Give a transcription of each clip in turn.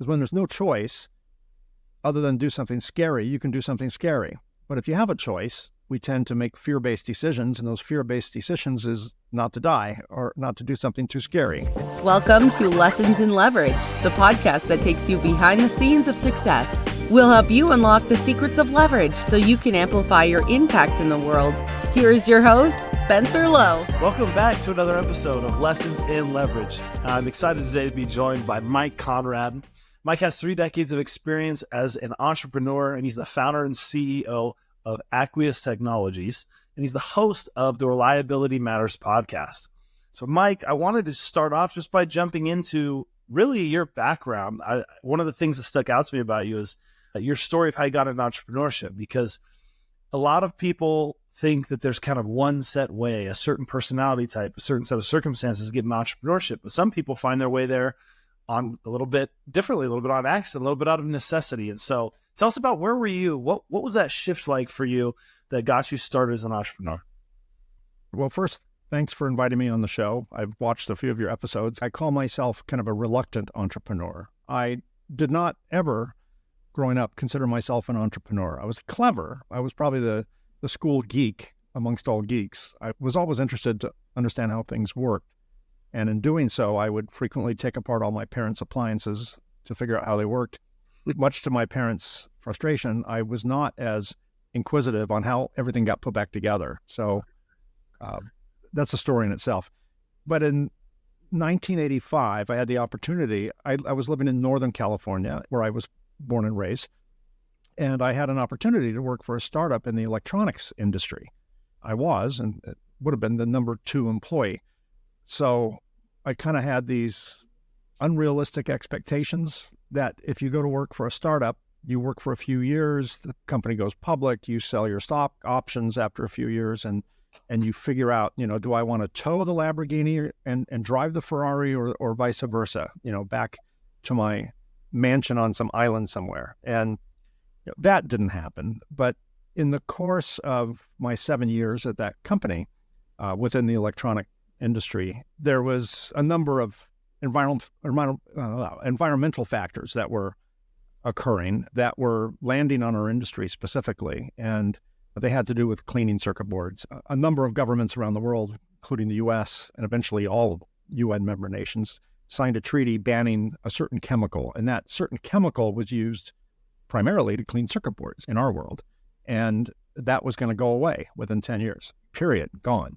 Because when there's no choice other than do something scary, you can do something scary. But if you have a choice, we tend to make fear-based decisions, and those fear-based decisions is not to die or not to do something too scary. Welcome to Lessons in Leverage, the podcast that takes you behind the scenes of success. We'll help you unlock the secrets of leverage so you can amplify your impact in the world. Here is your host, Spencer Lowe. Welcome back to another episode of Lessons in Leverage. I'm excited today to be joined by Mike Konrad. Mike has 3 decades of experience as an entrepreneur, and he's the founder and CEO of Aqueous Technologies, and he's the host of the Reliability Matters podcast. So, Mike, I wanted to start off just by jumping into really your background. One of the things that stuck out to me about you is your story of how you got into entrepreneurship, because a lot of people think that there's kind of one set way, a certain personality type, a certain set of circumstances to get into entrepreneurship. But some people find their way there on a little bit differently, a little bit on accident, a little bit out of necessity. And so tell us about where were you? What was that shift like for you that got you started as an entrepreneur? Well, first, thanks for inviting me on the show. I've watched a few of your episodes. I call myself kind of a reluctant entrepreneur. I did not ever, growing up, consider myself an entrepreneur. I was clever. I was probably the school geek amongst all geeks. I was always interested to understand how things worked. And in doing so, I would frequently take apart all my parents' appliances to figure out how they worked. Much to my parents' frustration, I was not as inquisitive on how everything got put back together. So that's a story in itself. But in 1985, I had the opportunity. I was living in Northern California, where I was born and raised, and I had an opportunity to work for a startup in the electronics industry. I was, and it would have been the number 2 employee. So I kind of had these unrealistic expectations that if you go to work for a startup, you work for a few years, the company goes public, you sell your stock options after a few years, and you figure out, do I want to tow the Lamborghini and drive the Ferrari or vice versa, back to my mansion on some island somewhere. And that didn't happen. But in the course of my 7 years at that company, within the electronic industry, there was a number of environmental factors that were occurring that were landing on our industry specifically, and they had to do with cleaning circuit boards. A number of governments around the world, including the U.S. and eventually all UN member nations, signed a treaty banning a certain chemical, and that certain chemical was used primarily to clean circuit boards in our world, and that was going to go away within 10 years, period, gone.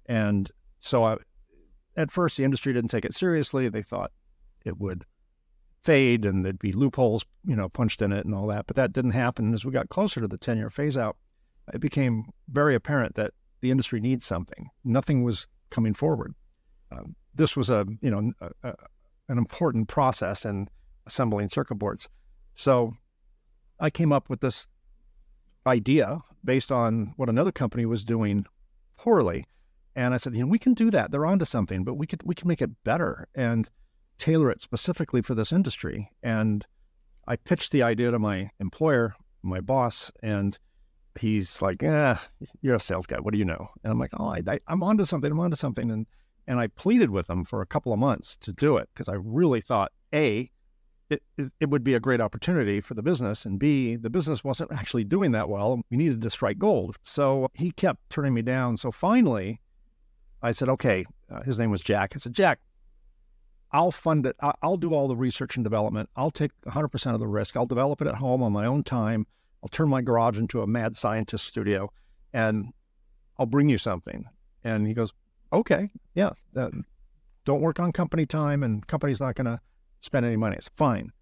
And so at first, the industry didn't take it seriously. They thought it would fade and there'd be loopholes, punched in it and all that. But that didn't happen. And as we got closer to the 10-year phase out, it became very apparent that the industry needs something. Nothing was coming forward. This was an important process in assembling circuit boards. So I came up with this idea based on what another company was doing poorly. And I said, we can do that. They're onto something, but we can make it better and tailor it specifically for this industry. And I pitched the idea to my employer, my boss, and he's like, you're a sales guy. What do you know? And I'm like, I'm onto something. And I pleaded with them for a couple of months to do it because I really thought, A, it would be a great opportunity for the business, and B, the business wasn't actually doing that well. We needed to strike gold. So he kept turning me down. So finally, I said, okay, his name was Jack. I said, Jack, I'll fund it. I'll do all the research and development. I'll take 100% of the risk. I'll develop it at home on my own time. I'll turn my garage into a mad scientist studio, and I'll bring you something. And he goes, okay, yeah, don't work on company time, and company's not going to spend any money. It's fine.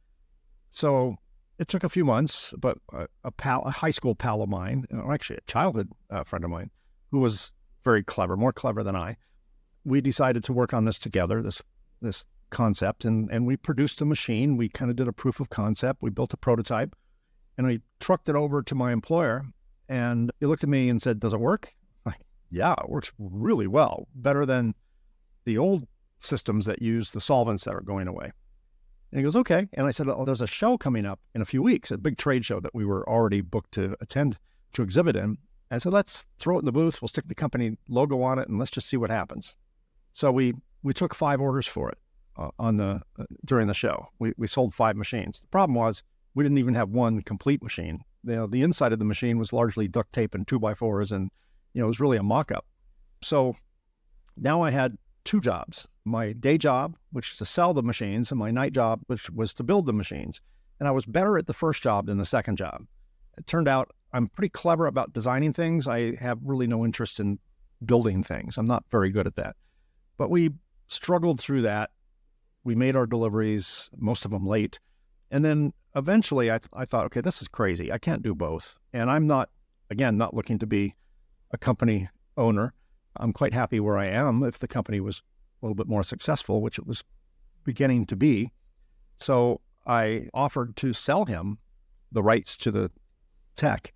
So it took a few months, but a high school pal of mine, actually a childhood friend of mine, who was very clever, more clever than I, we decided to work on this together, this concept, and we produced a machine. We kind of did a proof of concept. We built a prototype, and we trucked it over to my employer, and he looked at me and said, does it work? Yeah, it works really well, better than the old systems that use the solvents that are going away. And he goes, okay. And I said, there's a show coming up in a few weeks, a big trade show that we were already booked to attend, to exhibit in. I said, let's throw it in the booth. We'll stick the company logo on it, and let's just see what happens. So we took 5 orders for it. during the show. We sold 5 machines. The problem was we didn't even have one complete machine. The inside of the machine was largely duct tape and 2x4s, and it was really a mock-up. So now I had 2 jobs: my day job, which is to sell the machines, and my night job, which was to build the machines. And I was better at the first job than the second job. It turned out I'm pretty clever about designing things. I have really no interest in building things. I'm not very good at that. But we struggled through that. We made our deliveries, most of them late. And then eventually I thought, okay, this is crazy. I can't do both. And I'm not looking to be a company owner. I'm quite happy where I am if the company was a little bit more successful, which it was beginning to be. So I offered to sell him the rights to the tech,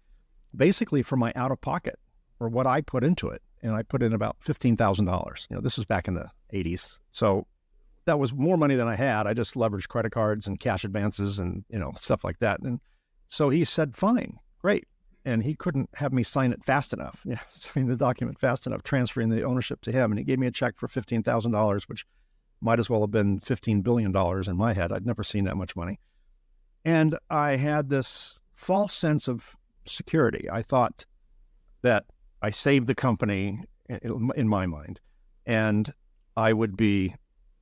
basically for my out-of-pocket, or what I put into it. And I put in about $15,000. This was back in the 80s. So that was more money than I had. I just leveraged credit cards and cash advances and, stuff like that. And so he said, fine, great. And he couldn't have me sign it fast enough, signing the document fast enough, transferring the ownership to him. And he gave me a check for $15,000, which might as well have been $15 billion in my head. I'd never seen that much money. And I had this false sense of security. I thought that I saved the company in my mind, and I would be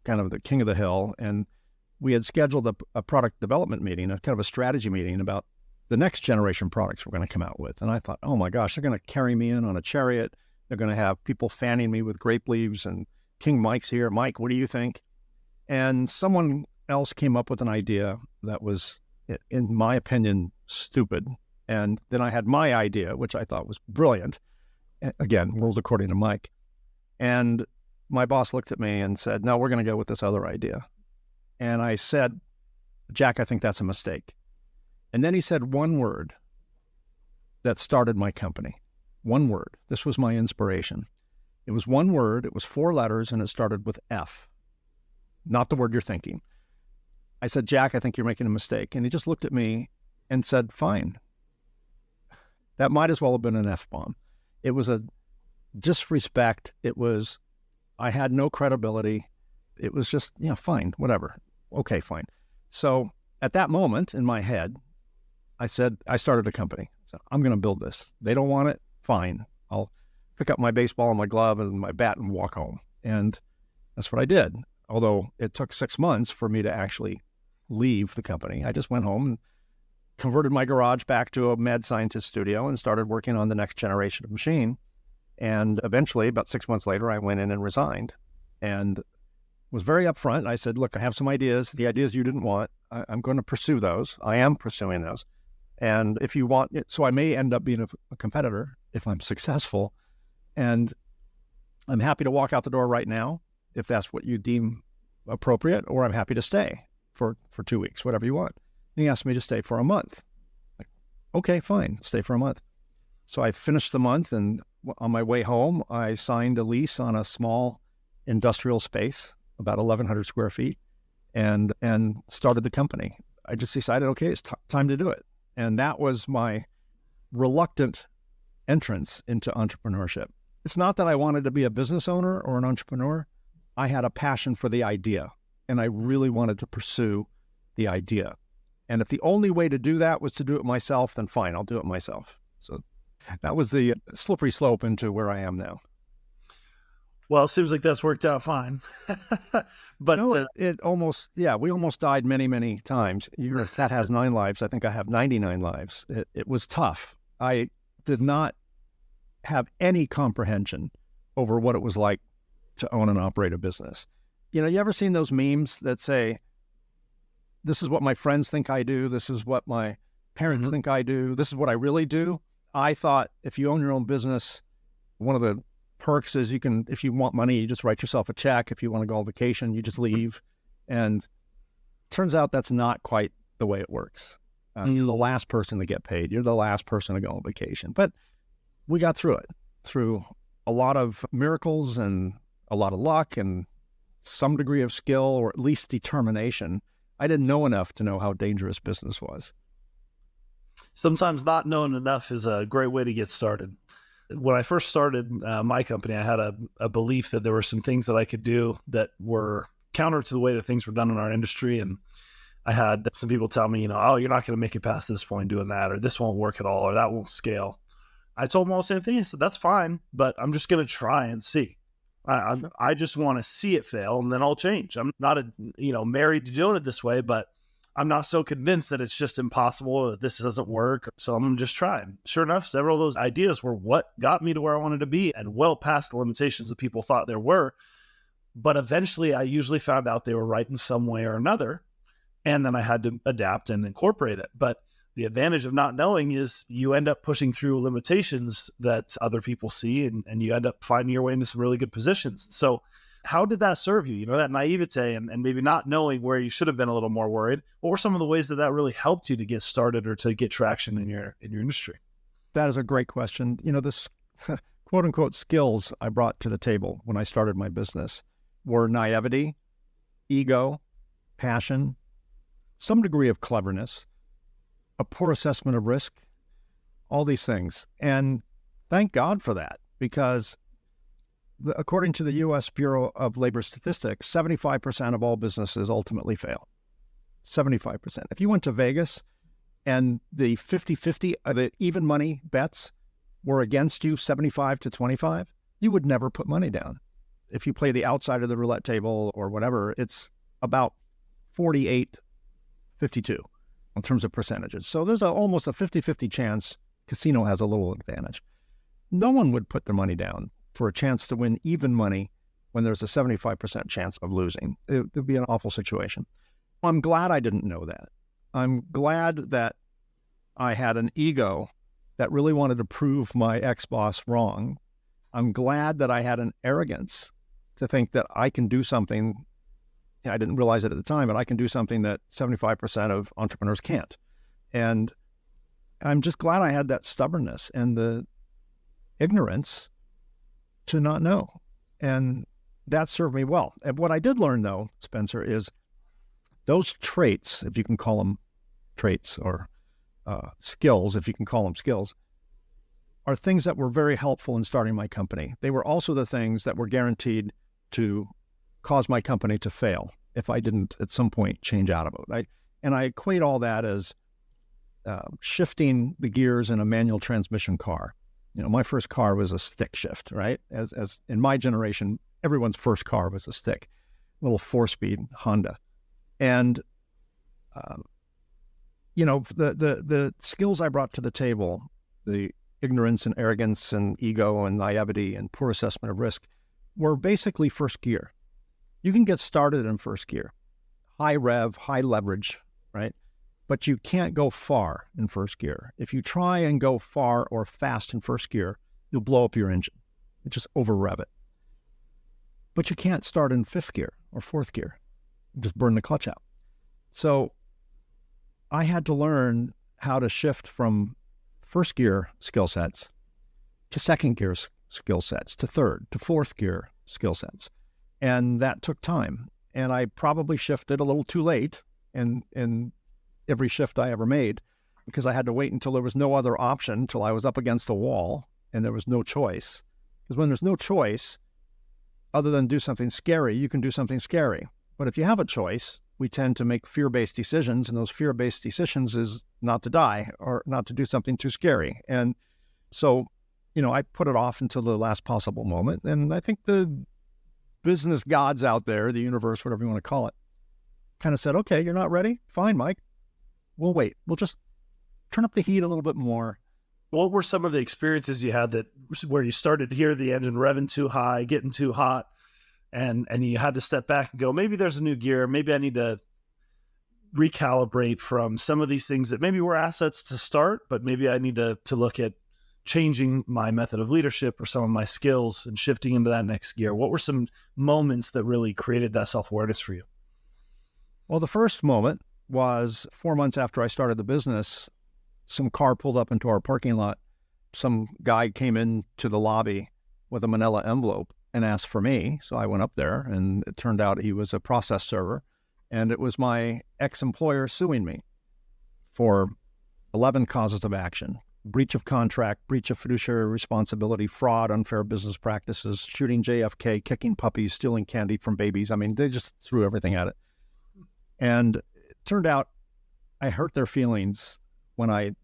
kind of the king of the hill. And we had scheduled a product development meeting, a kind of a strategy meeting about the next generation products we're going to come out with. And I thought, oh my gosh, they're going to carry me in on a chariot. They're going to have people fanning me with grape leaves, and King Mike's here. Mike, what do you think? And someone else came up with an idea that was, in my opinion, stupid. And then I had my idea, which I thought was brilliant. Again, world according to Mike. And my boss looked at me and said, no, we're going to go with this other idea. And I said, Jack, I think that's a mistake. And then he said one word that started my company. One word. This was my inspiration. It was one word. It was 4 letters, and it started with F. Not the word you're thinking. I said, Jack, I think you're making a mistake. And he just looked at me and said, fine. That might as well have been an F-bomb. It was a disrespect. I had no credibility. It was just, fine, whatever. Okay, fine. So at that moment in my head, I said, I started a company. So I'm going to build this. They don't want it. Fine. I'll pick up my baseball and my glove and my bat and walk home. And that's what I did. Although it took 6 months for me to actually leave the company. I just went home and converted my garage back to a mad scientist studio and started working on the next generation of machine. And eventually, about 6 months later, I went in and resigned and was very upfront. I said, look, I have some ideas. The ideas you didn't want, I'm going to pursue those. I am pursuing those. And if you want it, so I may end up being a competitor if I'm successful. And I'm happy to walk out the door right now if that's what you deem appropriate, or I'm happy to stay for 2 weeks, whatever you want. And he asked me to stay for a month. Like, okay, fine, stay for a month. So I finished the month, and on my way home, I signed a lease on a small industrial space, about 1,100 square feet, and started the company. I just decided, okay, it's time to do it. And that was my reluctant entrance into entrepreneurship. It's not that I wanted to be a business owner or an entrepreneur. I had a passion for the idea, and I really wanted to pursue the idea. And if the only way to do that was to do it myself, then fine, I'll do it myself. So that was the slippery slope into where I am now. Well, it seems like that's worked out fine. But no, we almost died many, many times. That has 9 lives. I think I have 99 lives. It was tough. I did not have any comprehension over what it was like to own and operate a business. You ever seen those memes that say, this is what my friends think I do, this is what my parents think I do, this is what I really do? I thought if you own your own business, one of the perks is if you want money, you just write yourself a check. If you want to go on vacation, you just leave. And turns out that's not quite the way it works. You're the last person to get paid. You're the last person to go on vacation. But we got through it, through a lot of miracles and a lot of luck and some degree of skill, or at least determination. I didn't know enough to know how dangerous business was. Sometimes not knowing enough is a great way to get started. When I first started my company, I had a belief that there were some things that I could do that were counter to the way that things were done in our industry. And I had some people tell me, oh, you're not going to make it past this point doing that, or this won't work at all, or that won't scale. I told them all the same thing. I said, that's fine, but I'm just going to try and see. I just want to see it fail, and then I'll change. I'm not married to doing it this way, but I'm not so convinced that it's just impossible or that this doesn't work. So I'm going to just try. Sure enough, several of those ideas were what got me to where I wanted to be and well past the limitations that people thought there were. But eventually I usually found out they were right in some way or another. And then I had to adapt and incorporate it. But the advantage of not knowing is you end up pushing through limitations that other people see, and you end up finding your way into some really good positions. So how did that serve you? That naivete and maybe not knowing where you should have been a little more worried. What were some of the ways that really helped you to get started or to get traction in your industry? That is a great question. This quote unquote skills I brought to the table when I started my business were naivety, ego, passion, some degree of cleverness, a poor assessment of risk, all these things. And thank God for that, because according to the U.S. Bureau of Labor Statistics, 75% of all businesses ultimately fail. 75%. If you went to Vegas and the 50-50, the even money bets were against you 75 to 25, you would never put money down. If you play the outside of the roulette table or whatever, it's about 48-52 in terms of percentages. So there's almost a 50-50 chance casino has a little advantage. No one would put their money down for a chance to win even money when there's a 75% chance of losing. It would be an awful situation. I'm glad I didn't know that. I'm glad that I had an ego that really wanted to prove my ex-boss wrong. I'm glad that I had an arrogance to think that I can do something. I didn't realize it at the time, but I can do something that 75% of entrepreneurs can't. And I'm just glad I had that stubbornness and the ignorance to not know. And that served me well. And what I did learn, though, Spencer, is those traits, if you can call them traits, or skills, if you can call them skills, are things that were very helpful in starting my company. They were also the things that were guaranteed to cause my company to fail if I didn't at some point change out of it. And I equate all that as shifting the gears in a manual transmission car. My first car was a stick shift, right? As in my generation, everyone's first car was a stick, little 4-speed Honda. And, the skills I brought to the table, the ignorance and arrogance and ego and naivety and poor assessment of risk, were basically first gear. You can get started in first gear, high rev, high leverage, right? But you can't go far in first gear. If you try and go far or fast in first gear, you'll blow up your engine. You just over rev it. But you can't start in fifth gear or fourth gear. You just burn the clutch out. So I had to learn how to shift from first gear skill sets to second gear skill sets, to third, to fourth gear skill sets. And that took time. And I probably shifted a little too late in every shift I ever made, because I had to wait until there was no other option, until I was up against a wall and there was no choice. Because when there's no choice, other than do something scary, you can do something scary. But if you have a choice, we tend to make fear-based decisions, and those fear-based decisions is not to die or not to do something too scary. And so, I put it off until the last possible moment. And I think the business gods out there, the universe, whatever you want to call it, kind of said, okay, you're not ready? Fine, Mike. We'll wait. We'll just turn up the heat a little bit more. What were some of the experiences you had where you started to hear the engine revving too high, getting too hot, and you had to step back and go, maybe there's a new gear. Maybe I need to recalibrate from some of these things that maybe were assets to start, but maybe I need to look at changing my method of leadership or some of my skills and shifting into that next gear. What were some moments that really created that self-awareness for you? Well, the first moment was 4 months after I started the business. Some car pulled up into our parking lot. Some guy came into the lobby with a manila envelope and asked for me. So I went up there, and it turned out he was a process server, and it was my ex-employer suing me for 11 causes of action, breach of contract, breach of fiduciary responsibility, fraud, unfair business practices, shooting JFK, kicking puppies, stealing candy from babies. I mean, they just threw everything at it. And it turned out I hurt their feelings when I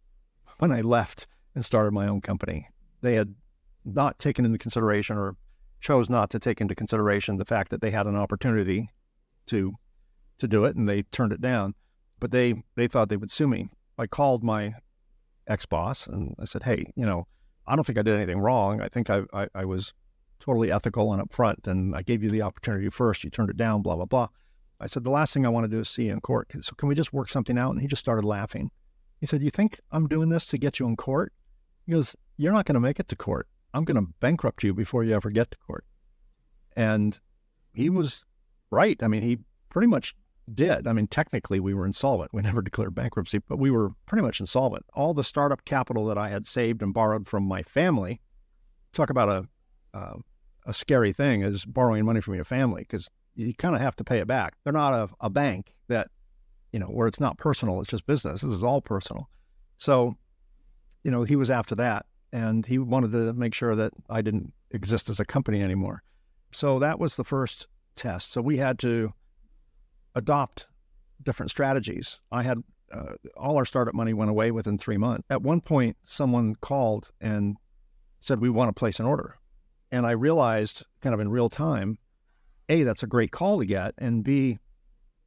left and started my own company. They had not taken into consideration, or chose not to take into consideration, the fact that they had an opportunity to do it, and they turned it down. But they thought they would sue me. I called my ex-boss and I said, hey, I don't think I did anything wrong. I think I was totally ethical and upfront, and I gave you the opportunity first. You turned it down, blah, blah, blah. I said, the last thing I want to do is see you in court. So can we just work something out? And he just started laughing. He said, you think I'm doing this to get you in court? He goes, you're not going to make it to court. I'm going to bankrupt you before you ever get to court. And he was right. I mean, he pretty much did. I mean, technically we were insolvent. We never declared bankruptcy, but we were pretty much insolvent. All the startup capital that I had saved and borrowed from my family, talk about a scary thing, is borrowing money from your family, because you kind of have to pay it back. They're not a bank that, where it's not personal, it's just business. This is all personal. So, he was after that, and he wanted to make sure that I didn't exist as a company anymore. So that was the first test. So we had to adopt different strategies. I had all our startup money went away within 3 months. At one point, someone called and said, we want to place an order. And I realized kind of in real time, A, that's a great call to get, and B,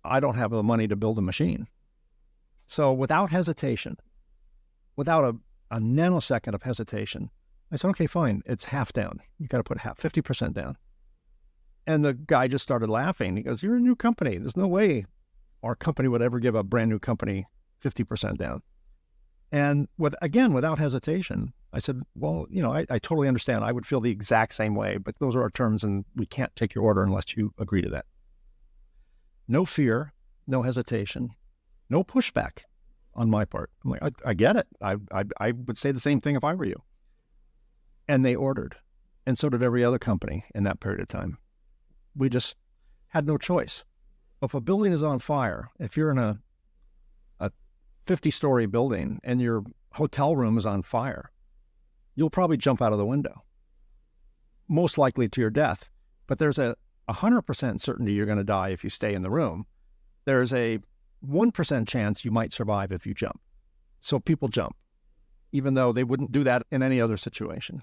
I don't have the money to build a machine. So without hesitation, without a nanosecond of hesitation, I said, okay, fine, it's half down. You got to put 50% down. And the guy just started laughing. He goes, you're a new company. There's no way our company would ever give a brand new company 50% down. And without hesitation, I said, well, I totally understand. I would feel the exact same way, but those are our terms and we can't take your order unless you agree to that. No fear, no hesitation, no pushback on my part. I'm like, I get it. I would say the same thing if I were you. And they ordered. And so did every other company in that period of time. We just had no choice. If a building is on fire, if you're in a 50-story building and your hotel room is on fire, you'll probably jump out of the window, most likely to your death. But there's a 100% certainty you're going to die if you stay in the room. There's a 1% chance you might survive if you jump. So people jump, even though they wouldn't do that in any other situation.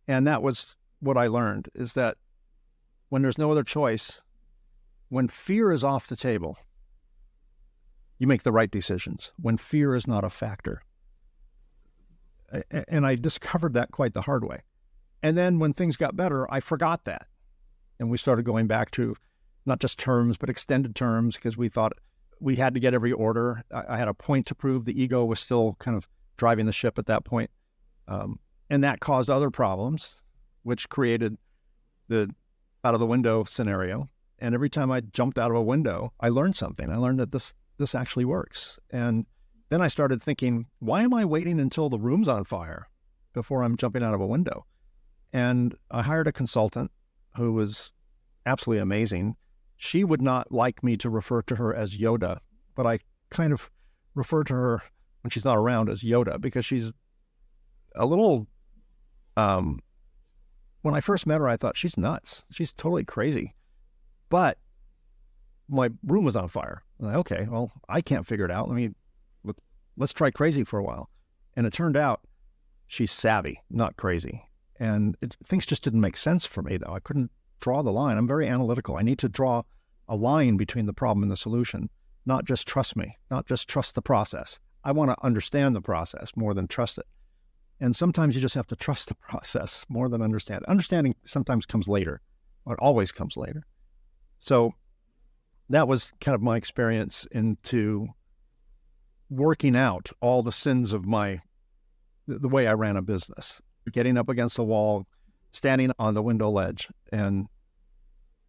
And that was what I learned, is that when there's no other choice, when fear is off the table, you make the right decisions. When fear is not a factor. And I discovered that quite the hard way. And then when things got better, I forgot that. And we started going back to not just terms, but extended terms, because we thought we had to get every order. I had a point to prove. The ego was still kind of driving the ship at that point. And that caused other problems, which created the out of the window scenario. And every time I jumped out of a window, I learned something. I learned that this actually works. And then I started thinking, why am I waiting until the room's on fire before I'm jumping out of a window? And I hired a consultant who was absolutely amazing. She would not like me to refer to her as Yoda, but I kind of refer to her when she's not around as Yoda, because she's a little, when I first met her, I thought, she's nuts. She's totally crazy. But my room was on fire. I'm like, okay, well, I can't figure it out. Let's try crazy for a while. And it turned out she's savvy, not crazy. And things just didn't make sense for me, though. I couldn't draw the line. I'm very analytical. I need to draw a line between the problem and the solution, not just trust me, not just trust the process. I want to understand the process more than trust it. And sometimes you just have to trust the process more than understand. Understanding sometimes comes later, or it always comes later. So that was kind of my experience into working out all the sins of the way I ran a business, getting up against the wall, standing on the window ledge, and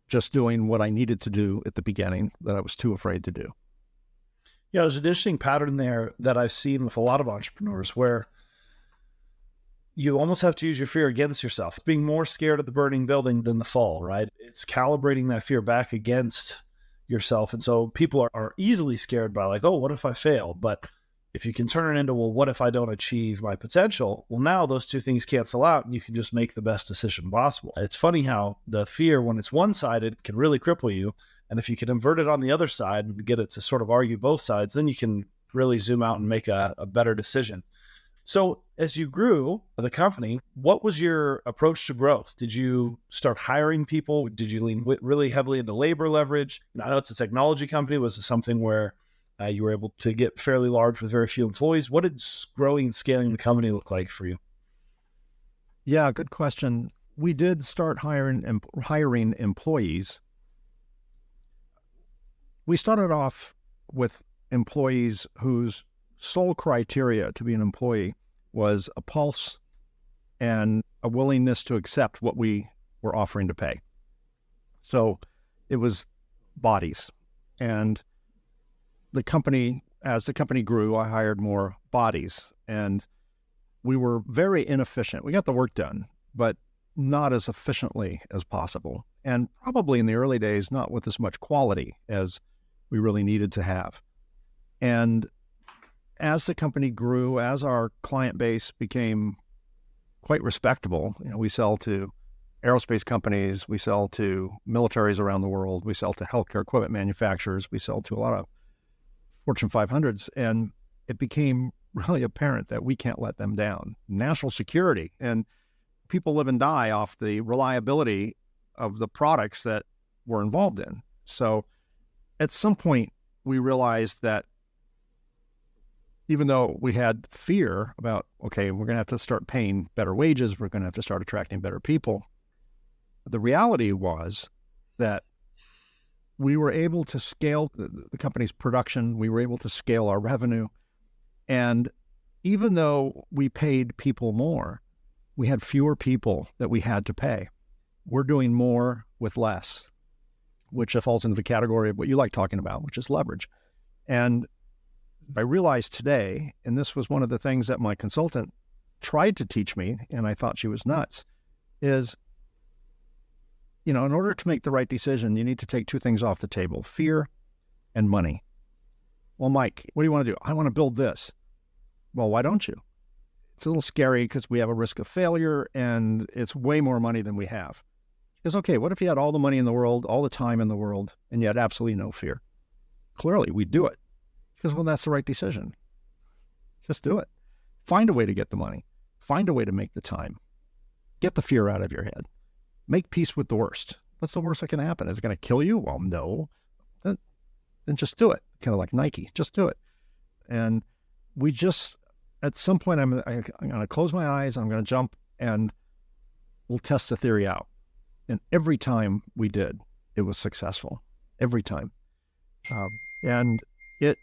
just doing what I needed to do at the beginning that I was too afraid to do. Yeah, there's an interesting pattern there that I've seen with a lot of entrepreneurs where you almost have to use your fear against yourself. It's being more scared of the burning building than the fall, right? It's calibrating that fear back against yourself. And so people are easily scared by like, oh, what if I fail? But If you can turn it into, well, what if I don't achieve my potential? Well, now those two things cancel out and you can just make the best decision possible. It's funny how the fear, when it's one-sided, can really cripple you. And if you can invert it on the other side and get it to sort of argue both sides, then you can really zoom out and make a better decision. So as you grew the company, what was your approach to growth? Did you start hiring people? Did you lean really heavily into labor leverage? I know it's a technology company. Was it something where you were able to get fairly large with very few employees? What did growing and scaling the company look like for you? Yeah, good question. We did start hiring employees. We started off with employees whose sole criteria to be an employee was a pulse and a willingness to accept what we were offering to pay. So it was bodies. And as the company grew, I hired more bodies, and we were very inefficient. We got the work done, but not as efficiently as possible. And probably in the early days, not with as much quality as we really needed to have. And as the company grew, as our client base became quite respectable, we sell to aerospace companies, we sell to militaries around the world, we sell to healthcare equipment manufacturers, we sell to a lot of Fortune 500s, and it became really apparent that we can't let them down. National security, and people live and die off the reliability of the products that we're involved in. So at some point, we realized that even though we had fear about, okay, we're going to have to start paying better wages, we're going to have to start attracting better people, the reality was that we were able to scale the company's production, we were able to scale our revenue, and even though we paid people more, we had fewer people that we had to pay. We're doing more with less, which falls into the category of what you like talking about, which is leverage. And I realized today, and this was one of the things that my consultant tried to teach me, and I thought she was nuts, is, in order to make the right decision, you need to take two things off the table: fear and money. Well, Mike, what do you want to do? I want to build this. Well, why don't you? It's a little scary because we have a risk of failure and it's way more money than we have. Because, okay, what if you had all the money in the world, all the time in the world, and you had absolutely no fear? Clearly, we'd do it. Because, well, that's the right decision. Just do it. Find a way to get the money. Find a way to make the time. Get the fear out of your head. Make peace with the worst. What's the worst that can happen? Is it going to kill you? Well, no. Then just do it. Kind of like Nike. Just do it. And we just, at some point, I'm going to close my eyes. I'm going to jump and we'll test the theory out. And every time we did, it was successful. Every time. And it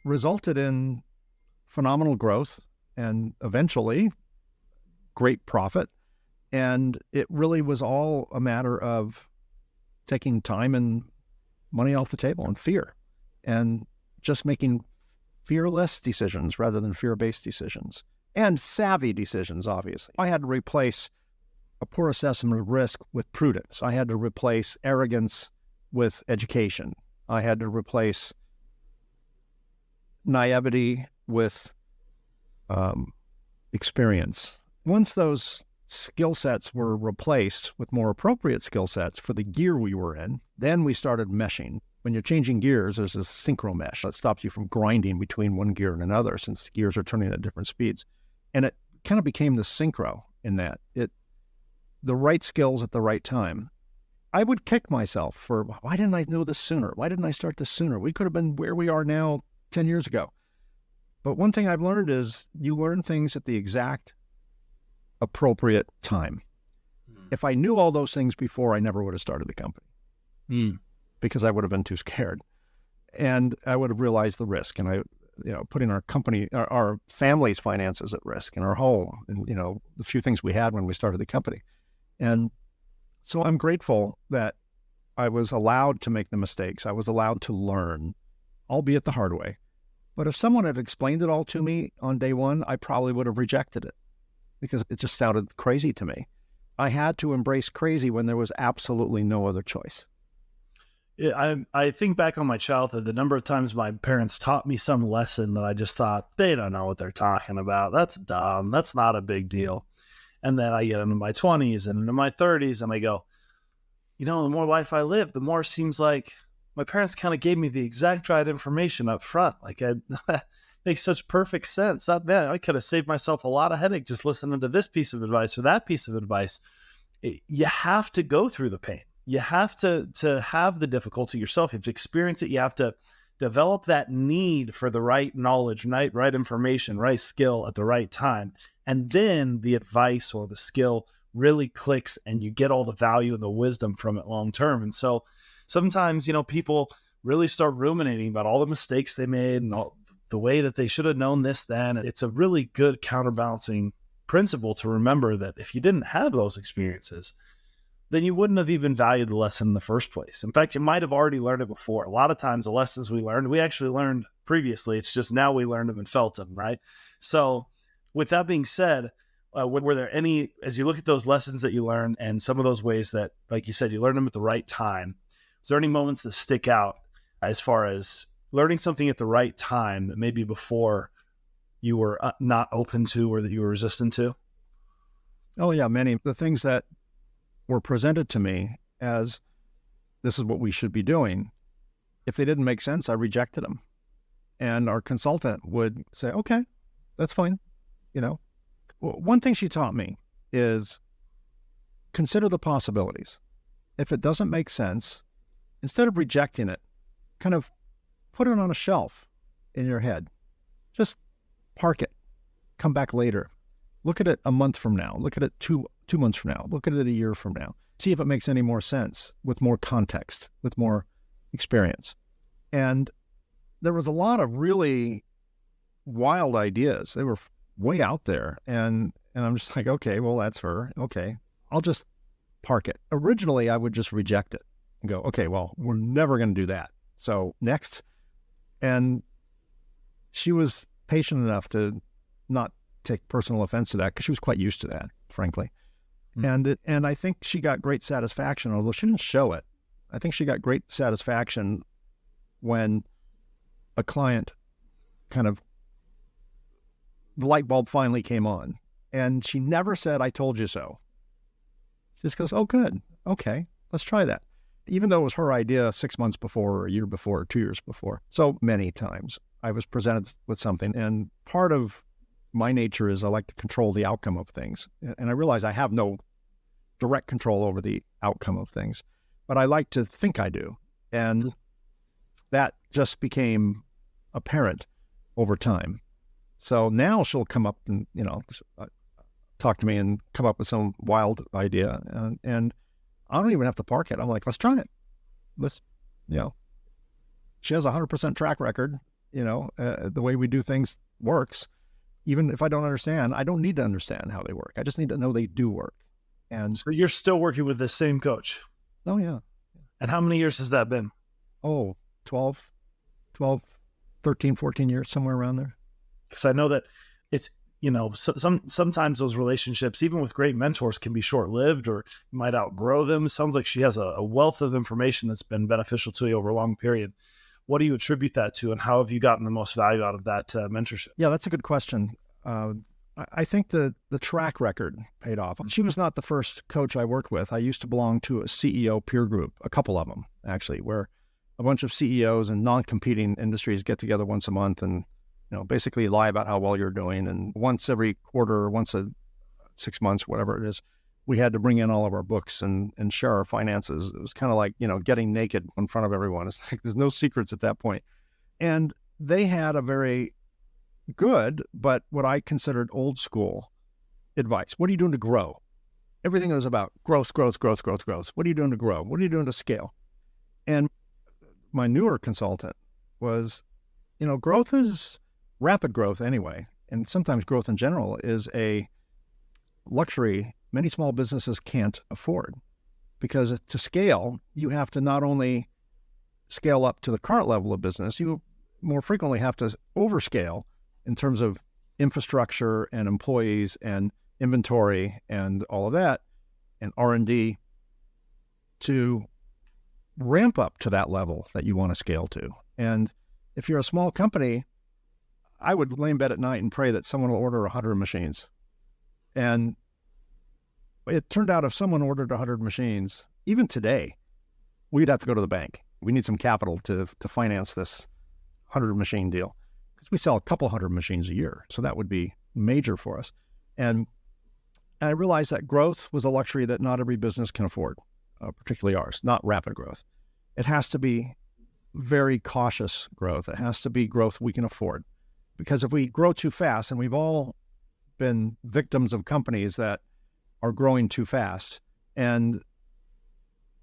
resulted in phenomenal growth and eventually great profit. And it really was all a matter of taking time and money off the table and fear, and just making fearless decisions rather than fear-based decisions, and savvy decisions, obviously. I had to replace a poor assessment of risk with prudence. I had to replace arrogance with education. I had to replace naivety with experience. Once those skill sets were replaced with more appropriate skill sets for the gear we were in, then we started meshing. When you're changing gears, there's a synchro mesh that stops you from grinding between one gear and another, since the gears are turning at different speeds. And it kind of became the synchro in that. The right skills at the right time. I would kick myself for, why didn't I know this sooner? Why didn't I start this sooner? We could have been where we are now 10 years ago. But one thing I've learned is you learn things at the exact appropriate time. If I knew all those things before, I never would have started the company because I would have been too scared, and I would have realized the risk, and putting our company, our family's finances at risk, and our whole, and the few things we had when we started the company. And so I'm grateful that I was allowed to make the mistakes. I was allowed to learn, albeit the hard way. But if someone had explained it all to me on day one, I probably would have rejected it because it just sounded crazy to me. I had to embrace crazy when there was absolutely no other choice. I think back on my childhood, the number of times my parents taught me some lesson that I just thought, they don't know what they're talking about. That's dumb. That's not a big deal. And then I get into my 20s and into my 30s and I go, the more life I live, the more it seems like my parents kind of gave me the exact right information up front. Like, makes such perfect sense. That, man, I could have saved myself a lot of headache just listening to this piece of advice or that piece of advice. You have to go through the pain. You have to have the difficulty yourself. You have to experience it. You have to develop that need for the right knowledge, right information, right skill at the right time. And then the advice or the skill really clicks and you get all the value and the wisdom from it long term. And so sometimes, people really start ruminating about all the mistakes they made and all the way that they should have known this then. It's a really good counterbalancing principle to remember that if you didn't have those experiences, then you wouldn't have even valued the lesson in the first place. In fact, you might have already learned it before. A lot of times the lessons we learned, we actually learned previously. It's just now we learned them and felt them, right? So with that being said, were there any, as you look at those lessons that you learned and some of those ways that, like you said, you learned them at the right time, is there any moments that stick out as far as learning something at the right time that maybe before you were not open to or that you were resistant to? Oh yeah, many. The things that were presented to me as this is what we should be doing, if they didn't make sense, I rejected them. And our consultant would say, okay, that's fine. One thing she taught me is consider the possibilities. If it doesn't make sense, instead of rejecting it, kind of put it on a shelf in your head. Just park it, come back later. Look at it a month from now. Look at it two months from now. Look at it a year from now. See if it makes any more sense with more context, with more experience. And there was a lot of really wild ideas. They were way out there. And I'm just like, okay, well, that's her. Okay, I'll just park it. Originally, I would just reject it and go, okay, well, we're never going to do that. So next. And she was patient enough to not take personal offense to that because she was quite used to that, frankly. And I think she got great satisfaction, although she didn't show it. I think she got great satisfaction when a client kind of, the light bulb finally came on. And she never said, I told you so. She just goes, oh, good. Okay, let's try that. Even though it was her idea 6 months before or a year before or 2 years before. So many times I was presented with something, and part of my nature is I like to control the outcome of things. And I realize I have no direct control over the outcome of things, but I like to think I do. And that just became apparent over time. So now she'll come up and, talk to me and come up with some wild idea. And I don't even have to park it. I'm like, let's try it. She has a 100% track record. The way we do things works. Even if I don't understand, I don't need to understand how they work. I just need to know they do work. And so you're still working with the same coach? Oh, yeah. And how many years has that been? 12, 13, 14 years, somewhere around there. Because I know that it's, sometimes those relationships, even with great mentors, can be short-lived or you might outgrow them. It sounds like she has a wealth of information that's been beneficial to you over a long period. What do you attribute that to, and how have you gotten the most value out of that mentorship? Yeah, that's a good question. I think the track record paid off. She was not the first coach I worked with. I used to belong to a CEO peer group, a couple of them, actually, where a bunch of CEOs in non-competing industries get together once a month and basically lie about how well you're doing. And once every quarter or once a 6 months, whatever it is, we had to bring in all of our books and share our finances. It was kind of like, getting naked in front of everyone. It's like there's no secrets at that point. And they had a very good, but what I considered old school advice. What are you doing to grow? Everything was about growth. What are you doing to grow? What are you doing to scale? And my newer consultant was, growth is rapid growth anyway. And sometimes growth in general is a luxury many small businesses can't afford, because to scale, you have to not only scale up to the current level of business, you more frequently have to overscale in terms of infrastructure and employees and inventory and all of that, and R&D to ramp up to that level that you want to scale to. And if you're a small company, I would lay in bed at night and pray that someone will order 100 machines. And it turned out if someone ordered 100 machines, even today, we'd have to go to the bank. We need some capital to finance this 100 machine deal, because we sell a couple hundred machines a year. So that would be major for us. And I realized that growth was a luxury that not every business can afford, particularly ours, not rapid growth. It has to be very cautious growth. It has to be growth we can afford. Because if we grow too fast, and we've all been victims of companies that are growing too fast, and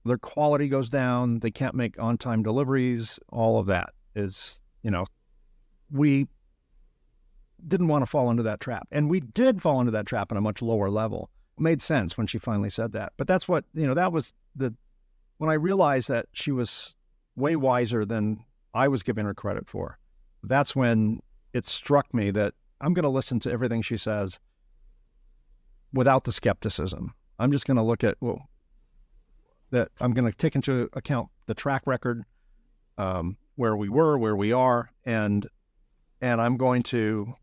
their quality goes down, they can't make on-time deliveries, all of that is, we didn't want to fall into that trap. And we did fall into that trap on a much lower level. It made sense when she finally said that. But that's what, that was when I realized that she was way wiser than I was giving her credit for. That's when it struck me that I'm going to listen to everything she says without the skepticism. I'm just going to look at, that I'm going to take into account the track record, where we were, where we are, and I'm going to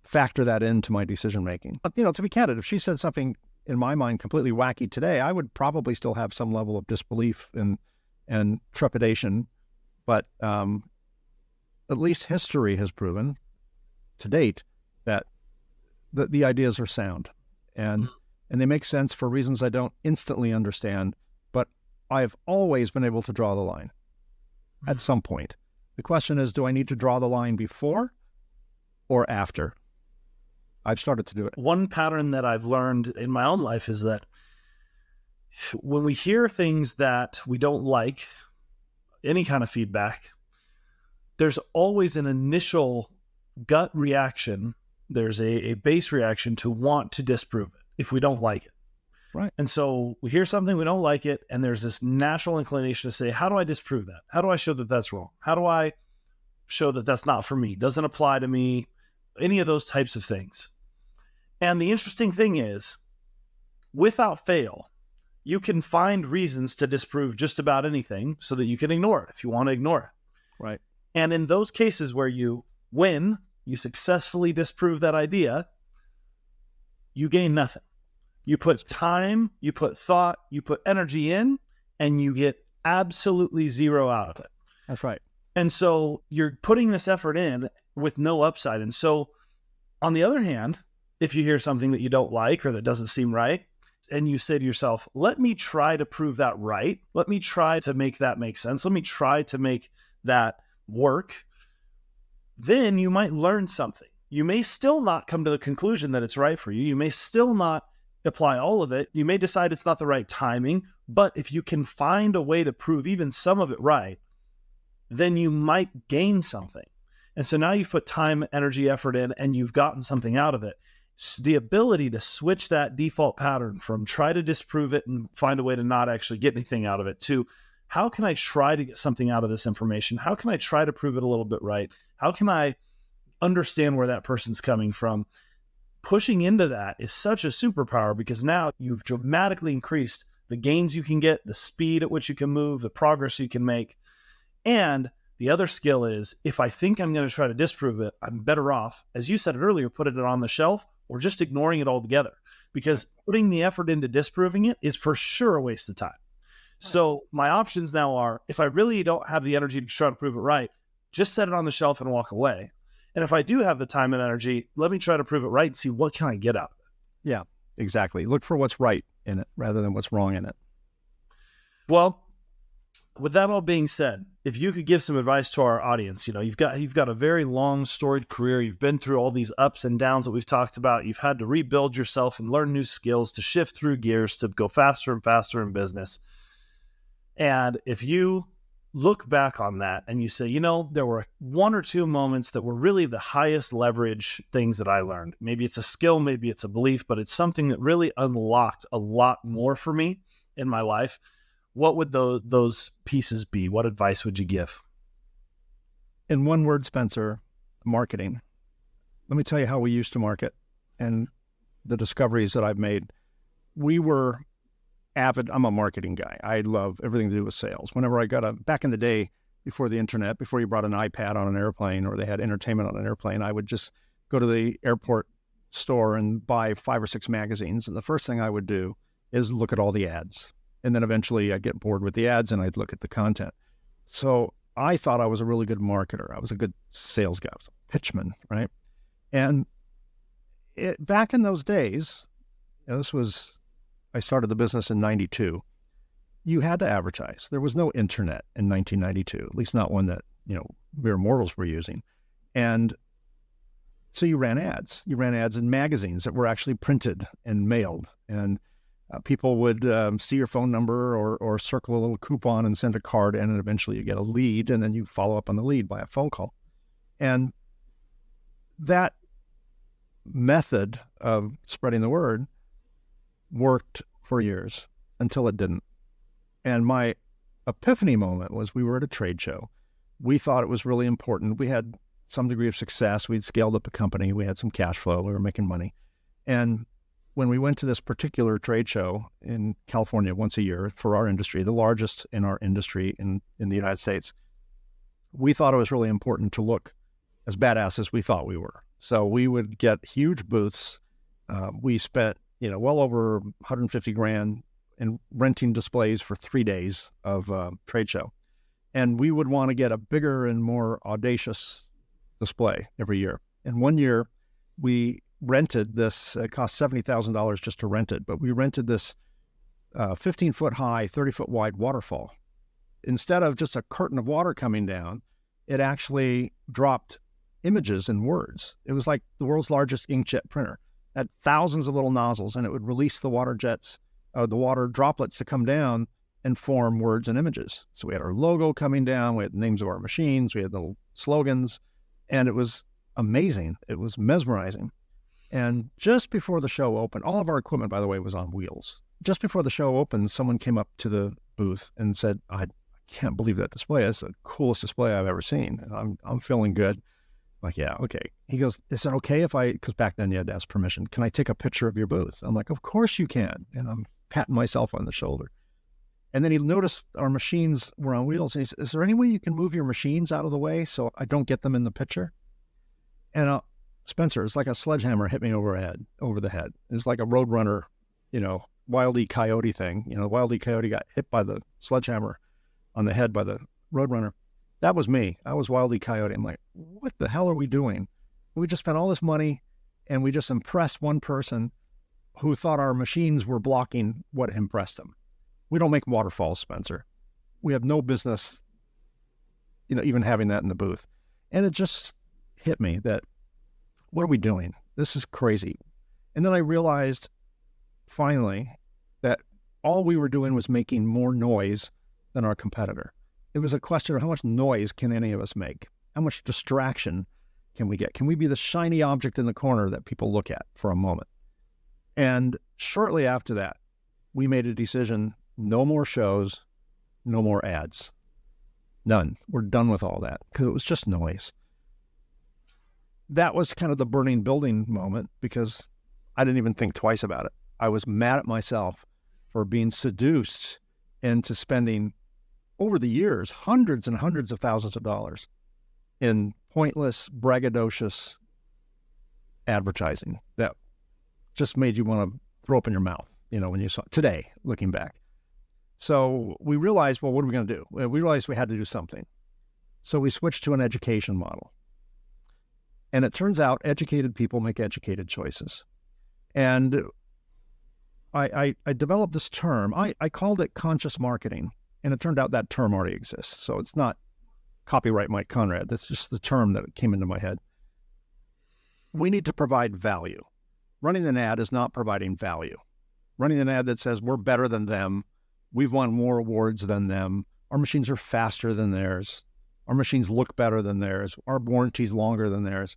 factor that into my decision making. But, to be candid, if she said something in my mind completely wacky today, I would probably still have some level of disbelief and trepidation. But at least history has proven to date that the ideas are sound and they make sense for reasons I don't instantly understand. But I've always been able to draw the line at some point. The question is, do I need to draw the line before or after? I've started to do it. One pattern that I've learned in my own life is that when we hear things that we don't like, any kind of feedback, there's always an initial gut reaction. There's a base reaction to want to disprove it if we don't like it. Right. And so we hear something, we don't like it, and there's this natural inclination to say, how do I disprove that? How do I show that that's wrong? How do I show that that's not for me? Doesn't apply to me? Any of those types of things. And the interesting thing is, without fail, you can find reasons to disprove just about anything so that you can ignore it if you want to ignore it. Right. And in those cases where you win, you successfully disprove that idea, you gain nothing. You put time, you put thought, you put energy in, and you get absolutely zero out of it. That's right. And so you're putting this effort in with no upside. And so on the other hand, if you hear something that you don't like or that doesn't seem right, and you say to yourself, let me try to prove that right. Let me try to make that make sense. Let me try to make that work. Then you might learn something. You may still not come to the conclusion that it's right for you. You may still not apply all of it. You may decide it's not the right timing, but if you can find a way to prove even some of it right, then you might gain something. And so now you've put time, energy, effort in, and you've gotten something out of it. So the ability to switch that default pattern from try to disprove it and find a way to not actually get anything out of it to how can I try to get something out of this information? How can I try to prove it a little bit right? How can I understand where that person's coming from? Pushing into that is such a superpower because now you've dramatically increased the gains you can get, the speed at which you can move, the progress you can make. And the other skill is if I think I'm going to try to disprove it, I'm better off, as you said earlier, putting it on the shelf or just ignoring it altogether, because putting the effort into disproving it is for sure a waste of time. So my options now are, if I really don't have the energy to try to prove it right, just set it on the shelf and walk away. And if I do have the time and energy, let me try to prove it right and see what can I get out of it. Yeah, exactly. Look for what's right in it rather than what's wrong in it. Well, with that all being said, if you could give some advice to our audience, you've got a very long storied career. You've been through all these ups and downs that we've talked about. You've had to rebuild yourself and learn new skills to shift through gears to go faster and faster in business. And if you look back on that and you say, there were one or two moments that were really the highest leverage things that I learned. Maybe it's a skill, maybe it's a belief, but it's something that really unlocked a lot more for me in my life. What would those pieces be? What advice would you give? In one word, Spencer, marketing. Let me tell you how we used to market and the discoveries that I've made. We were I'm a marketing guy. I love everything to do with sales. Whenever I back in the day, before the internet, before you brought an iPad on an airplane or they had entertainment on an airplane, I would just go to the airport store and buy 5 or 6 magazines. And the first thing I would do is look at all the ads. And then eventually I'd get bored with the ads and I'd look at the content. So I thought I was a really good marketer. I was a good sales guy. I was a pitchman, right? And back in those days, I started the business in 92. You had to advertise. There was no internet in 1992, at least not one that, mere mortals were using. And so you ran ads. You ran ads in magazines that were actually printed and mailed. And people would see your phone number or circle a little coupon and send a card in, and eventually you get a lead, and then you follow up on the lead by a phone call. And that method of spreading the word worked for years until it didn't. And my epiphany moment was we were at a trade show. We thought it was really important. We had some degree of success. We'd scaled up a company. We had some cash flow. We were making money. And when we went to this particular trade show in California once a year for our industry, the largest in our industry in the United States, we thought it was really important to look as badass as we thought we were. So we would get huge booths. We spent, well over 150 grand in renting displays for 3 days of trade show. And we would want to get a bigger and more audacious display every year. And one year we rented this, it cost $70,000 just to rent it, but we rented this 15-foot high, 30-foot wide waterfall. Instead of just a curtain of water coming down, it actually dropped images and words. It was like the world's largest inkjet printer. It had thousands of little nozzles, and it would release the water jets, the water droplets to come down and form words and images. So we had our logo coming down, we had the names of our machines, we had little slogans, and it was amazing. It was mesmerizing. And just before the show opened, all of our equipment, by the way, was on wheels. Just before the show opened, someone came up to the booth and said, I can't believe that display. That's the coolest display I've ever seen. And I'm feeling good. Like, yeah, okay. He goes, is it okay if because back then you had to ask permission, can I take a picture of your booth? I'm like, of course you can. And I'm patting myself on the shoulder. And then he noticed our machines were on wheels. And he said, is there any way you can move your machines out of the way so I don't get them in the picture? And Spencer, it's like a sledgehammer hit me over the head. It's like a Roadrunner, Wile E. Coyote thing. Wile E. Coyote got hit by the sledgehammer on the head by the Roadrunner. That was me. I was Wile E. Coyote. I'm like, what the hell are we doing? We just spent all this money and we just impressed one person who thought our machines were blocking what impressed him. We don't make waterfalls, Spencer. We have no business, even having that in the booth. And it just hit me that, what are we doing? This is crazy. And then I realized finally that all we were doing was making more noise than our competitor. It was a question of how much noise can any of us make? How much distraction can we get? Can we be the shiny object in the corner that people look at for a moment? And shortly after that, we made a decision, no more shows, no more ads. None. We're done with all that because it was just noise. That was kind of the burning building moment because I didn't even think twice about it. I was mad at myself for being seduced into spending, over the years, hundreds and hundreds of thousands of dollars in pointless, braggadocious advertising that just made you want to throw up in your mouth, when you saw it today, looking back. So we realized, well, what are we going to do? We realized we had to do something. So we switched to an education model. And it turns out educated people make educated choices. And I developed this term. I called it conscious marketing. And it turned out that term already exists. So it's not copyright Mike Konrad. That's just the term that came into my head. We need to provide value. Running an ad is not providing value. Running an ad that says we're better than them, we've won more awards than them, our machines are faster than theirs, our machines look better than theirs, our warranty's longer than theirs.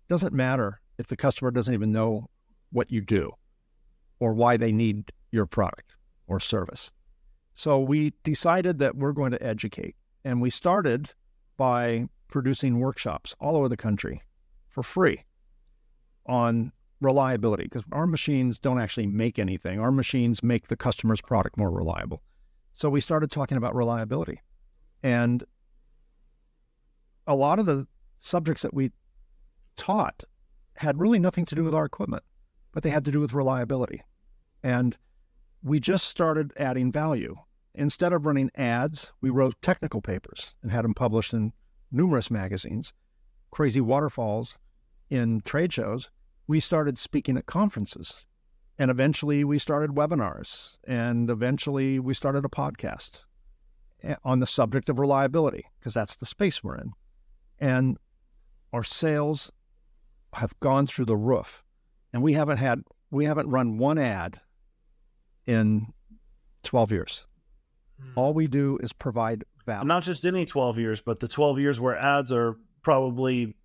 Doesn't matter if the customer doesn't even know what you do or why they need your product or service. So we decided that we're going to educate. And we started by producing workshops all over the country for free on reliability, because our machines don't actually make anything. Our machines make the customer's product more reliable. So we started talking about reliability. And a lot of the subjects that we taught had really nothing to do with our equipment, but they had to do with reliability. And we just started adding value. Instead of running ads, we wrote technical papers and had them published in numerous magazines, crazy waterfalls in trade shows. We started speaking at conferences, and eventually we started webinars, and eventually we started a podcast on the subject of reliability, because that's the space we're in. And our sales have gone through the roof, and we haven't run one ad in 12 years. All we do is provide value. Not just any 12 years, but the 12 years where ads are probably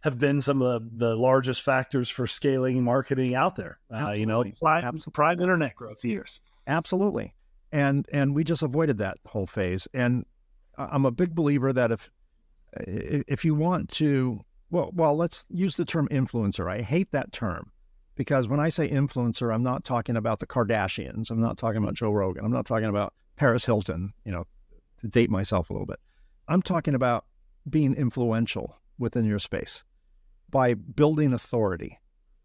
have been some of the largest factors for scaling marketing out there. Prime internet growth years. Absolutely. And we just avoided that whole phase. And I'm a big believer that if you want to, well, let's use the term influencer. I hate that term, because when I say influencer, I'm not talking about the Kardashians. I'm not talking about Joe Rogan. I'm not talking about Paris Hilton, to date myself a little bit. I'm talking about being influential within your space by building authority,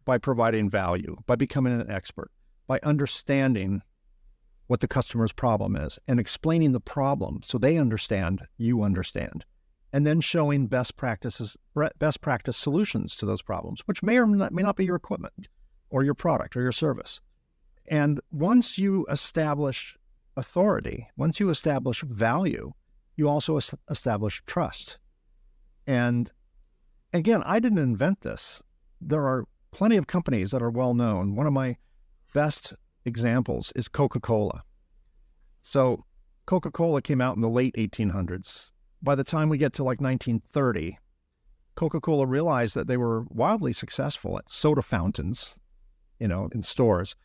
by providing value, by becoming an expert, by understanding what the customer's problem is and explaining the problem so they understand, you understand, and then showing best practice solutions to those problems, which may or may not be your equipment or your product or your service. And once you establish authority, once you establish value, you also establish trust. And again, I didn't invent this. There are plenty of companies that are well known. One of my best examples is Coca-Cola. So Coca-Cola came out in the late 1800s. By the time we get to like 1930, Coca-Cola realized that they were wildly successful at soda fountains, in stores.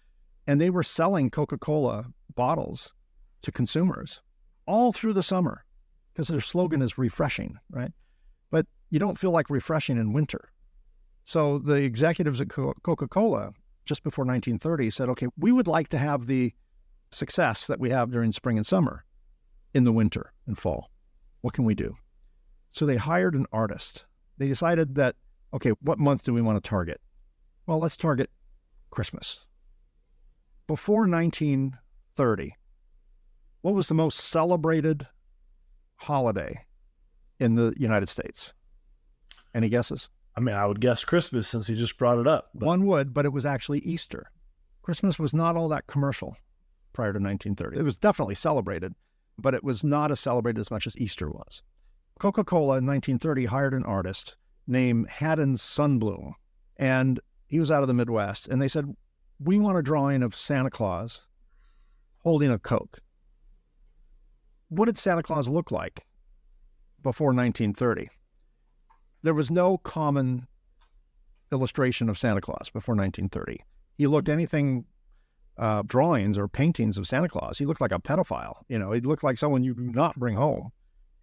And they were selling Coca-Cola bottles to consumers all through the summer, because their slogan is refreshing, right? But you don't feel like refreshing in winter. So the executives at Coca-Cola, just before 1930, said, okay, we would like to have the success that we have during spring and summer in the winter and fall. What can we do? So they hired an artist. They decided that, okay, what month do we want to target? Well, let's target Christmas. Before 1930, what was the most celebrated holiday in the United States? Any guesses? I mean, I would guess Christmas, since you just brought it up. One would, but it was actually Easter. Christmas was not all that commercial prior to 1930. It was definitely celebrated, but it was not as celebrated as much as Easter was. Coca-Cola in 1930 hired an artist named Haddon Sundblom, and he was out of the Midwest, and they said, we want a drawing of Santa Claus holding a Coke. What did Santa Claus look like before 1930? There was no common illustration of Santa Claus before 1930. He looked anything, drawings or paintings of Santa Claus, he looked like a pedophile. He looked like someone you do not bring home.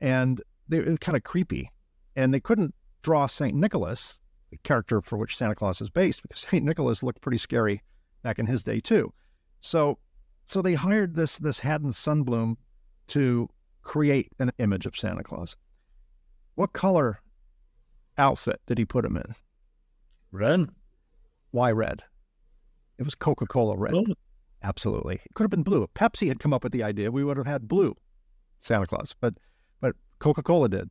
And it was kind of creepy. And they couldn't draw St. Nicholas, the character for which Santa Claus is based, because St. Nicholas looked pretty scary back in his day too. So they hired this Haddon Sundblom to create an image of Santa Claus. What color outfit did he put him in? Red. Why red? It was Coca-Cola red. Oh. Absolutely. It could have been blue. If Pepsi had come up with the idea, we would have had blue Santa Claus, but Coca-Cola did.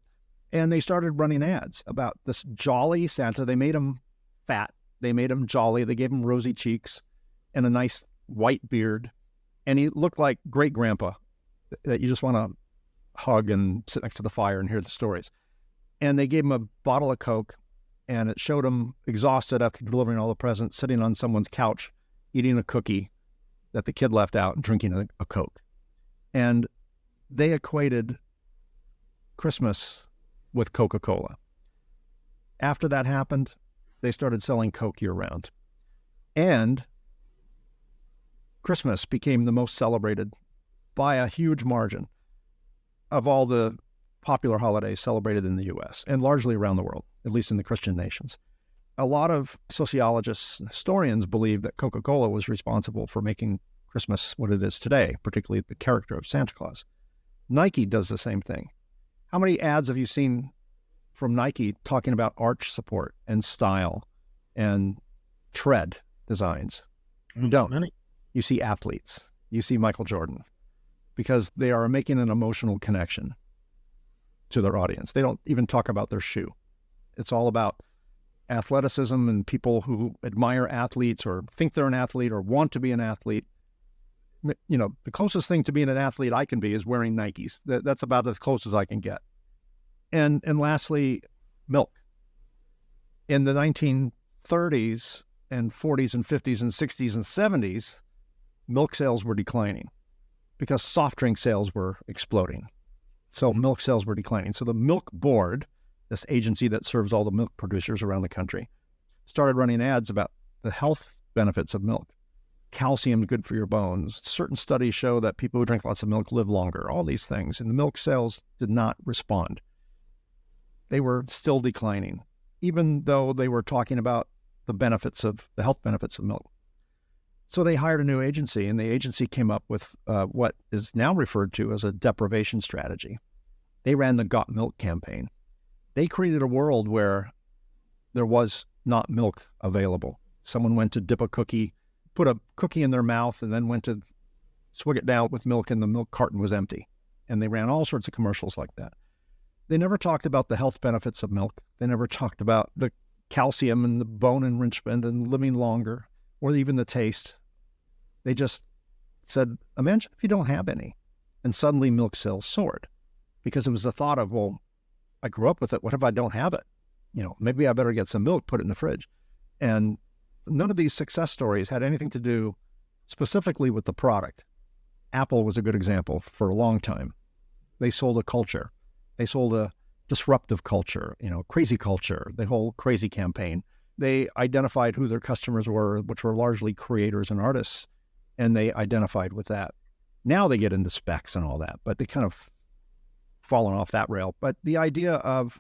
And they started running ads about this jolly Santa. They made him fat. They made him jolly. They gave him rosy cheeks and a nice white beard. And he looked like great grandpa that you just want to hug and sit next to the fire and hear the stories. And they gave him a bottle of Coke, and it showed him exhausted after delivering all the presents, sitting on someone's couch, eating a cookie that the kid left out and drinking a Coke. And they equated Christmas with Coca-Cola. After that happened, they started selling Coke year-round. And Christmas became the most celebrated by a huge margin of all the popular holidays celebrated in the U.S. and largely around the world, at least in the Christian nations. a lot of sociologists and historians believe that Coca-Cola was responsible for making Christmas what it is today, particularly the character of Santa Claus. Nike does the same thing. How many ads have you seen from Nike talking about arch support and style and tread designs? You don't. Many. You see athletes. You see Michael Jordan, because they are making an emotional connection to their audience. They don't even talk about their shoe. It's all about athleticism and people who admire athletes or think they're an athlete or want to be an athlete. You know, the closest thing to being an athlete I can be is wearing Nikes. That's about as close as I can get. And lastly, milk. In the 1930s and 40s and 50s and 60s and 70s, milk sales were declining because soft drink sales were exploding. So milk sales were declining. So the Milk Board, this agency that serves all the milk producers around the country, started running ads about the health benefits of milk. Calcium good for your bones. Certain studies show that people who drink lots of milk live longer, all these things. And the milk sales did not respond. They were still declining, even though they were talking about the benefits of the health benefits of milk. So they hired a new agency, and the agency came up with what is now referred to as a deprivation strategy. They ran the Got Milk campaign. They created a world where there was not milk available. Someone went to dip a cookie, put a cookie in their mouth, and then went to swig it down with milk, and the milk carton was empty. And they ran all sorts of commercials like that. They never talked about the health benefits of milk. They never talked about the calcium and the bone enrichment and living longer, or even the taste. They just said, imagine if you don't have any. And suddenly milk sales soared because it was the thought of, well, I grew up with it. What if I don't have it? You know, maybe I better get some milk, put it in the fridge. And none of these success stories had anything to do specifically with the product. Apple was a good example for a long time. They sold a culture. They sold a disruptive culture, you know, crazy culture, the whole crazy campaign. They identified who their customers were, which were largely creators and artists, and they identified with that. Now they get into specs and all that, but they kind of fallen off that rail. But the idea of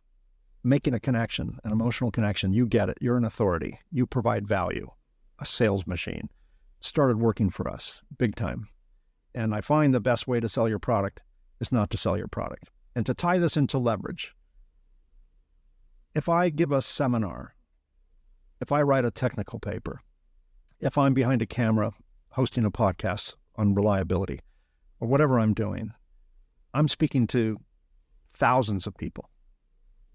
making a connection, an emotional connection, you get it. You're an authority. You provide value, a sales machine, started working for us big time. And I find the best way to sell your product is not to sell your product. And to tie this into leverage, if I give a seminar, if I write a technical paper, if I'm behind a camera hosting a podcast on reliability, or whatever I'm doing, I'm speaking to thousands of people,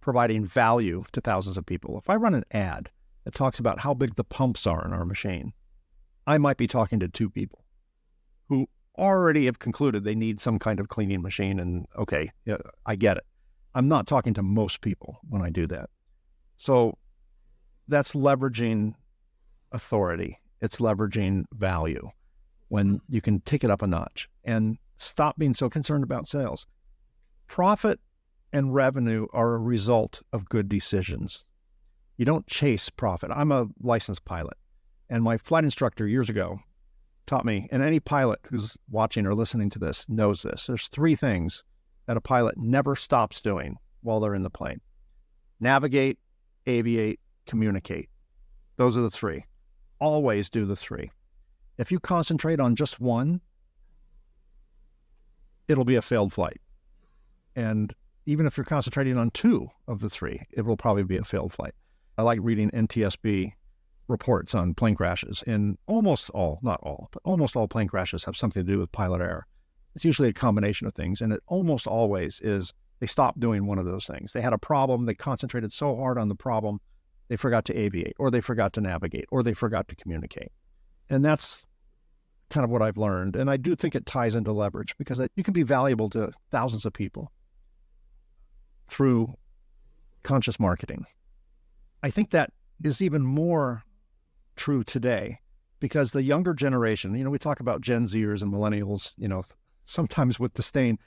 providing value to thousands of people. If I run an ad that talks about how big the pumps are in our machine, I might be talking to 2 people who already have concluded they need some kind of cleaning machine, and okay, yeah, I get it. I'm not talking to most people when I do that. So that's leveraging authority. It's leveraging value when you can take it up a notch and stop being so concerned about sales. Profit and revenue are a result of good decisions. You don't chase profit. I'm a licensed pilot, and my flight instructor years ago taught me, and any pilot who's watching or listening to this knows this, there's 3 things that a pilot never stops doing while they're in the plane: navigate, aviate, communicate. Those are the 3. Always do the 3. If you concentrate on just one, it'll be a failed flight. And even if you're concentrating on 2 of the 3, it will probably be a failed flight. I like reading NTSB reports on plane crashes, and almost all, not all, but almost all plane crashes have something to do with pilot error. It's usually a combination of things, and it almost always is they stopped doing one of those things. They had a problem, they concentrated so hard on the problem, they forgot to aviate, or they forgot to navigate, or they forgot to communicate. And that's kind of what I've learned. And I do think it ties into leverage, because you can be valuable to thousands of people through conscious marketing. I think that is even more true today, because the younger generation, you know, we talk about Gen Zers and millennials, you know, sometimes with disdain.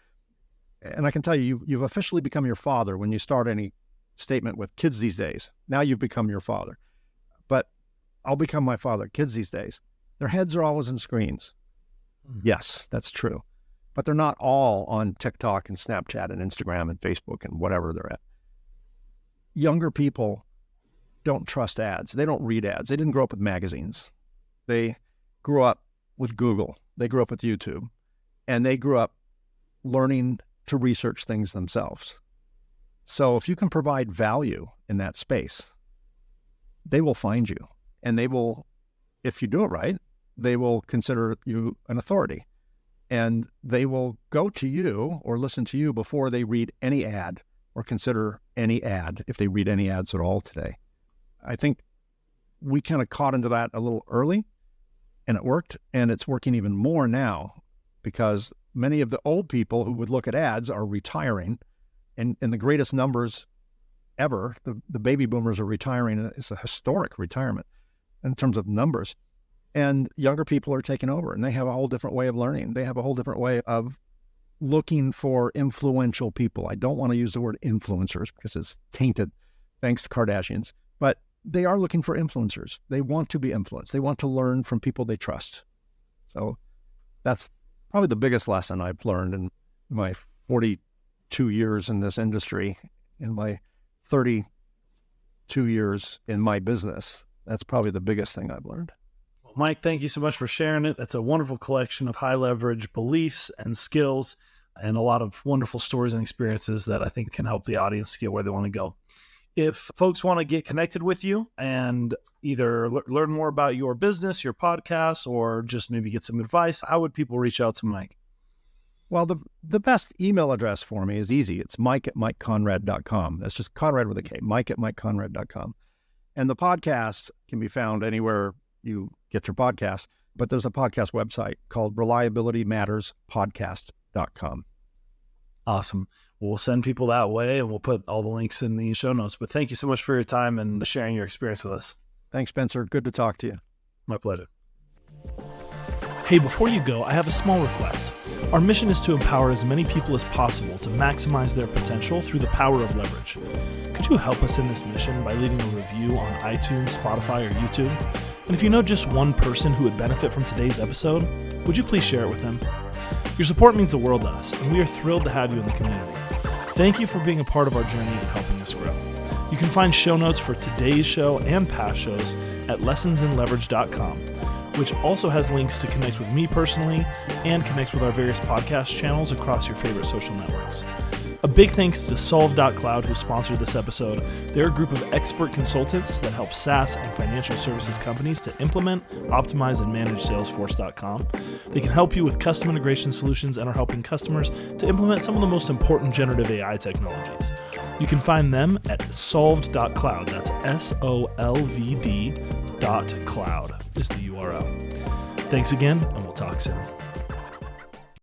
And I can tell you, you've officially become your father when you start any statement with kids these days. Now you've become your father. But I'll become my father. Kids these days, their heads are always in screens. Yes, that's true. But they're not all on TikTok and Snapchat and Instagram and Facebook and whatever they're at. Younger people don't trust ads. They don't read ads. They didn't grow up with magazines. They grew up with Google. They grew up with YouTube. And they grew up learning to research things themselves. So if you can provide value in that space, they will find you. And they will, if you do it right, they will consider you an authority. And they will go to you or listen to you before they read any ad or consider any ad, if they read any ads at all today. I think we kind of caught into that a little early, and it worked, and it's working even more now because many of the old people who would look at ads are retiring, and in the greatest numbers ever, the baby boomers are retiring. It's a historic retirement in terms of numbers. And younger people are taking over, and they have a whole different way of learning. They have a whole different way of looking for influential people. I don't want to use the word influencers because it's tainted, thanks to Kardashians. But they are looking for influencers. They want to be influenced. They want to learn from people they trust. So that's probably the biggest lesson I've learned in my 42 years in this industry, in my 32 years in my business. That's probably the biggest thing I've learned. Well, Mike, thank you so much for sharing it. That's a wonderful collection of high leverage beliefs and skills and a lot of wonderful stories and experiences that I think can help the audience get where they want to go. If folks want to get connected with you and either learn more about your business, your podcast, or just maybe get some advice, how would people reach out to Mike? Well, the best email address for me is easy. It's mike@mikekonrad.com. That's just Konrad with a K, mike@mikekonrad.com. And the podcast can be found anywhere you get your podcast, but there's a podcast website called reliabilitymatterspodcast.com. Awesome. We'll send people that way, and we'll put all the links in the show notes. But thank you so much for your time and sharing your experience with us. Thanks, Spencer. Good to talk to you. My pleasure. Hey, before you go, I have a small request. Our mission is to empower as many people as possible to maximize their potential through the power of leverage. Could you help us in this mission by leaving a review on iTunes, Spotify, or YouTube? And if you know just one person who would benefit from today's episode, would you please share it with them? Your support means the world to us, and we are thrilled to have you in the community. Thank you for being a part of our journey of helping us grow. You can find show notes for today's show and past shows at lessonsinleverage.com, which also has links to connect with me personally and connect with our various podcast channels across your favorite social networks. A big thanks to Solve.cloud, who sponsored this episode. They're a group of expert consultants that help SaaS and financial services companies to implement, optimize, and manage Salesforce.com. They can help you with custom integration solutions and are helping customers to implement some of the most important generative AI technologies. You can find them at solved.cloud. That's SOLVD.cloud is the URL. Thanks again, and we'll talk soon.